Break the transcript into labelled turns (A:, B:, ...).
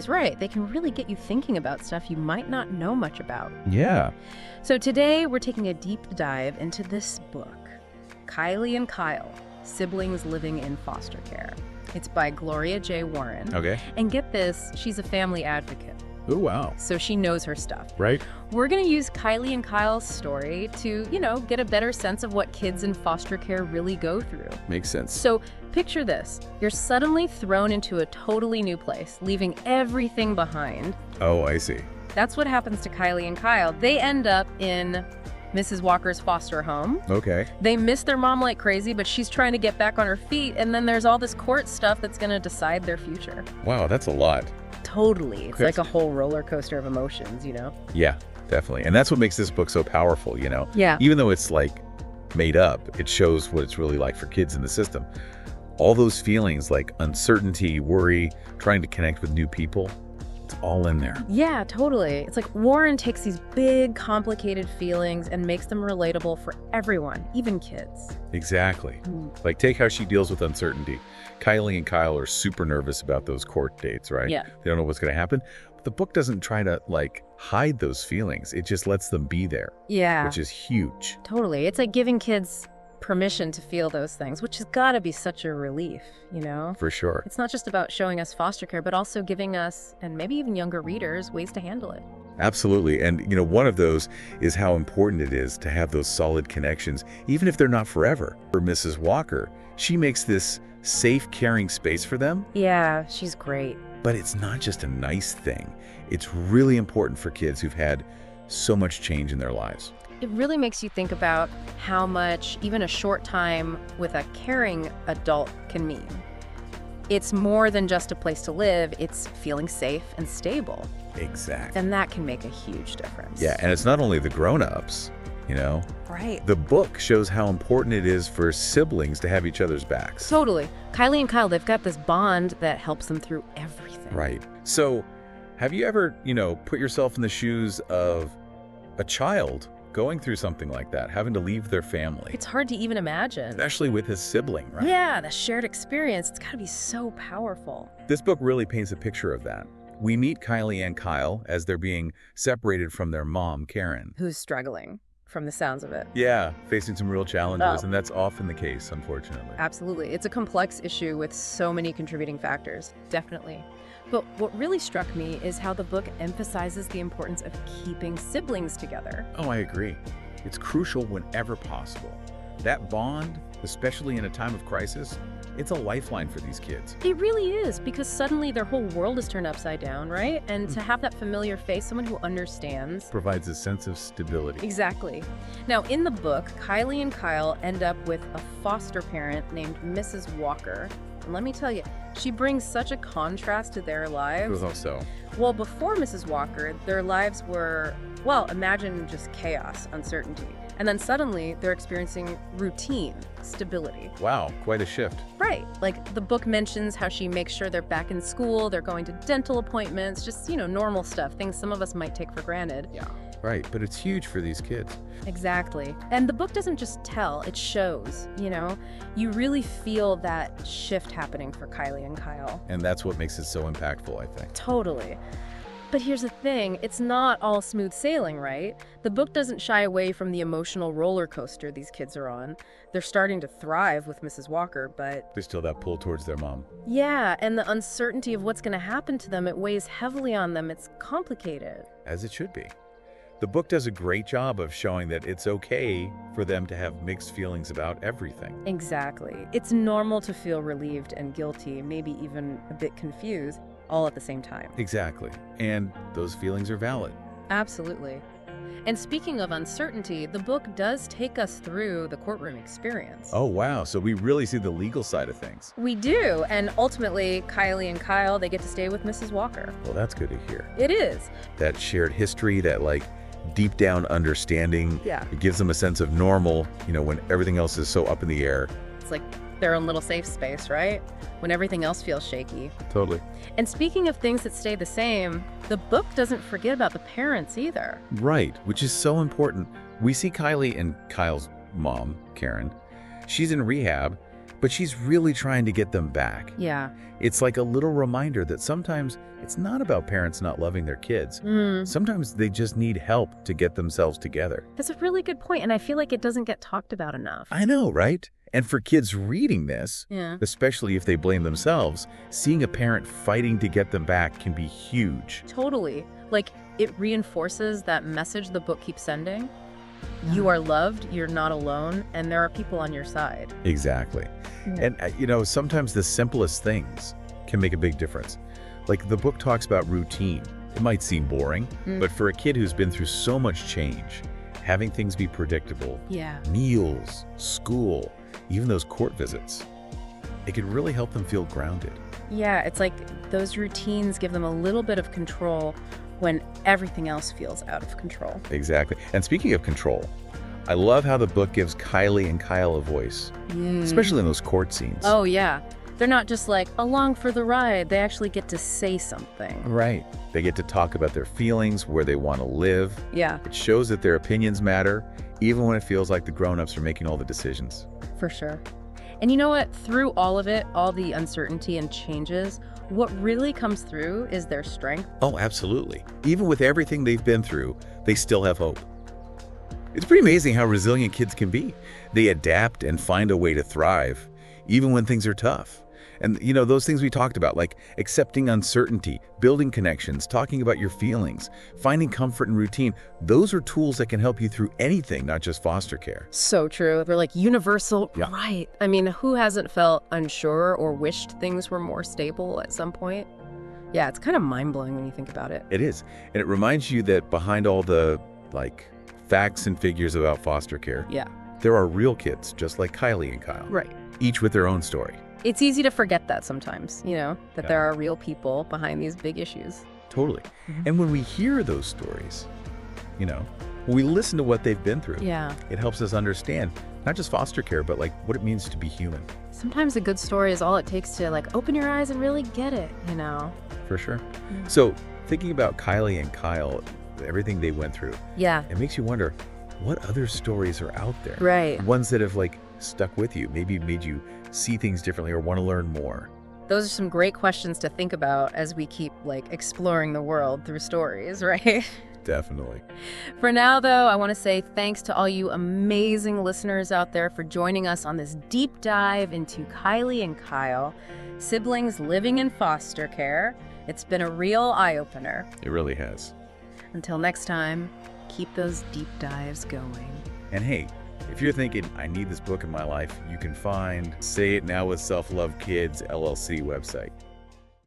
A: stories, right, they can really get you thinking about stuff you might not know much about.
B: Yeah.
A: So today we're taking a deep dive into this book, Kylie and Kyle, Siblings Living in Foster Care. It's by Gloria J. Warren.
B: Okay.
A: And get this, she's a family advocate.
B: Oh, wow.
A: So she knows her stuff.
B: Right.
A: We're going to use Kylie and Kyle's story to, get a better sense of what kids in foster care really go through.
B: Makes sense.
A: So picture this. You're suddenly thrown into a totally new place, leaving everything behind.
B: Oh, I see.
A: That's what happens to Kylie and Kyle. They end up in Mrs. Walker's foster home.
B: Okay.
A: They miss their mom like crazy, but she's trying to get back on her feet, and then there's all this court stuff that's going to decide their future.
B: Wow, that's a lot.
A: Totally. It's like a whole roller coaster of emotions,
B: Yeah, definitely. And that's what makes this book so powerful,
A: Yeah.
B: Even though it's made up, it shows what it's really like for kids in the system. All those feelings like uncertainty, worry, trying to connect with new people, it's all in there.
A: Yeah, totally. It's like Warren takes these big, complicated feelings and makes them relatable for everyone, even kids.
B: Exactly. Like, take how she deals with uncertainty. Kylie and Kyle are super nervous about those court dates, right?
A: Yeah.
B: They don't know what's going to happen. But the book doesn't try to, hide those feelings. It just lets them be there.
A: Yeah.
B: Which is huge.
A: Totally. It's like giving kids permission to feel those things, which has got to be such a relief,
B: For sure.
A: It's not just about showing us foster care, but also giving us, and maybe even younger readers, ways to handle it.
B: Absolutely. And, one of those is how important it is to have those solid connections, even if they're not forever. For Mrs. Walker, she makes this safe, caring space for them.
A: Yeah, she's great.
B: But it's not just a nice thing. It's really important for kids who've had so much change in their lives.
A: It really makes you think about how much even a short time with a caring adult can mean. It's more than just a place to live, it's feeling safe and stable.
B: Exactly.
A: And that can make a huge difference.
B: Yeah, and it's not only the grown-ups,
A: Right.
B: The book shows how important it is for siblings to have each other's backs.
A: Totally. Kylie and Kyle, they've got this bond that helps them through everything.
B: Right. So, have you ever, put yourself in the shoes of a child going through something like that, having to leave their family?
A: It's hard to even imagine.
B: Especially with his sibling, right?
A: Yeah, the shared experience, it's got to be so powerful.
B: This book really paints a picture of that. We meet Kylie and Kyle as they're being separated from their mom, Karen.
A: Who's struggling, from the sounds of it.
B: Yeah, facing some real challenges,
A: Oh.
B: and that's often the case, unfortunately.
A: Absolutely. It's a complex issue with so many contributing factors, definitely. But what really struck me is how the book emphasizes the importance of keeping siblings together.
B: Oh, I agree. It's crucial whenever possible. That bond, especially in a time of crisis, it's a lifeline for these kids.
A: It really is, because suddenly their whole world is turned upside down, right? And to have that familiar face, someone who understands.
B: Provides a sense of stability.
A: Exactly. Now, in the book, Kylie and Kyle end up with a foster parent named Mrs. Walker. And let me tell you, she brings such a contrast to their lives.
B: So.
A: Well, before Mrs. Walker, their lives were, well, imagine just chaos, uncertainty. And then suddenly they're experiencing routine, stability.
B: Wow, quite a shift.
A: Right. Like the book mentions how she makes sure they're back in school, they're going to dental appointments, just, normal stuff, things some of us might take for granted.
B: Yeah. Right, but it's huge for these kids.
A: Exactly. And the book doesn't just tell, it shows, You really feel that shift happening for Kylie and Kyle.
B: And that's what makes it so impactful, I think.
A: Totally. But here's the thing, it's not all smooth sailing, right? The book doesn't shy away from the emotional roller coaster these kids are on. They're starting to thrive with Mrs. Walker, but...
B: There's still that pull towards their mom.
A: Yeah, and the uncertainty of what's going to happen to them, it weighs heavily on them. It's complicated.
B: As it should be. The book does a great job of showing that it's okay for them to have mixed feelings about everything.
A: Exactly. It's normal to feel relieved and guilty, maybe even a bit confused, all at the same time.
B: Exactly. And those feelings are valid.
A: Absolutely. And speaking of uncertainty, the book does take us through the courtroom experience.
B: Oh, wow. So we really see the legal side of things.
A: We do. And ultimately, Kylie and Kyle, they get to stay with Mrs. Walker.
B: Well, that's good to hear.
A: It is.
B: That shared history, that deep down understanding.
A: Yeah.
B: It gives them a sense of normal, when everything else is so up in the air.
A: It's like their own little safe space, right? When everything else feels shaky.
B: Totally.
A: And speaking of things that stay the same, the book doesn't forget about the parents either.
B: Right, which is so important. We see Kylie and Kyle's mom, Karen. She's in rehab, but she's really trying to get them back.
A: Yeah.
B: It's like a little reminder that sometimes it's not about parents not loving their kids. Sometimes they just need help to get themselves together.
A: That's a really good point, and I feel like it doesn't get talked about enough.
B: I know, right? And for kids reading this, especially if they blame themselves, seeing a parent fighting to get them back can be huge.
A: Totally. Like, it reinforces that message the book keeps sending. You are loved, you're not alone, and there are people on your side.
B: Exactly. And, sometimes the simplest things can make a big difference. Like the book talks about routine. It might seem boring, but for a kid who's been through so much change, having things be predictable, meals, school, even those court visits, it can really help them feel grounded.
A: Yeah, it's like those routines give them a little bit of control when everything else feels out of control.
B: Exactly. And speaking of control, I love how the book gives Kylie and Kyle a voice, especially in those court scenes.
A: Oh, yeah. They're not just like along for the ride. They actually get to say something.
B: Right. They get to talk about their feelings, where they want to live.
A: Yeah.
B: It shows that their opinions matter, even when it feels like the grown-ups are making all the decisions.
A: For sure. And you know what? Through all of it, all the uncertainty and changes, what really comes through is their strength.
B: Oh, absolutely. Even with everything they've been through, they still have hope. It's pretty amazing how resilient kids can be. They adapt and find a way to thrive, even when things are tough. And, those things we talked about, like accepting uncertainty, building connections, talking about your feelings, finding comfort in routine, those are tools that can help you through anything, not just foster care.
A: So true. They're like universal. Yeah. Right. I mean, who hasn't felt unsure or wished things were more stable at some point? Yeah, it's kind of mind-blowing when you think about it.
B: It is. And it reminds you that behind all the, facts and figures about foster care, there are real kids just like Kylie and Kyle.
A: Right.
B: Each with their own story.
A: It's easy to forget that sometimes, that there are real people behind these big issues.
B: Totally. And when we hear those stories, when we listen to what they've been through, it helps us understand not just foster care, but what it means to be human.
A: Sometimes a good story is all it takes to open your eyes and really get it,
B: For sure. So thinking about Kylie and Kyle, everything they went through, it makes you wonder, what other stories are out there?
A: Right.
B: Ones that have stuck with you, maybe made you see things differently or want to learn more.
A: Those are some great questions to think about as we keep exploring the world through stories, right?
B: Definitely.
A: For now, though, I want to say thanks to all you amazing listeners out there for joining us on this deep dive into Kylie and Kyle, siblings living in foster care. It's been a real eye-opener.
B: It really has.
A: Until next time, keep those deep dives going.
B: And hey, if you're thinking, I need this book in my life, you can find Say It Now with Self-Love Kids LLC website.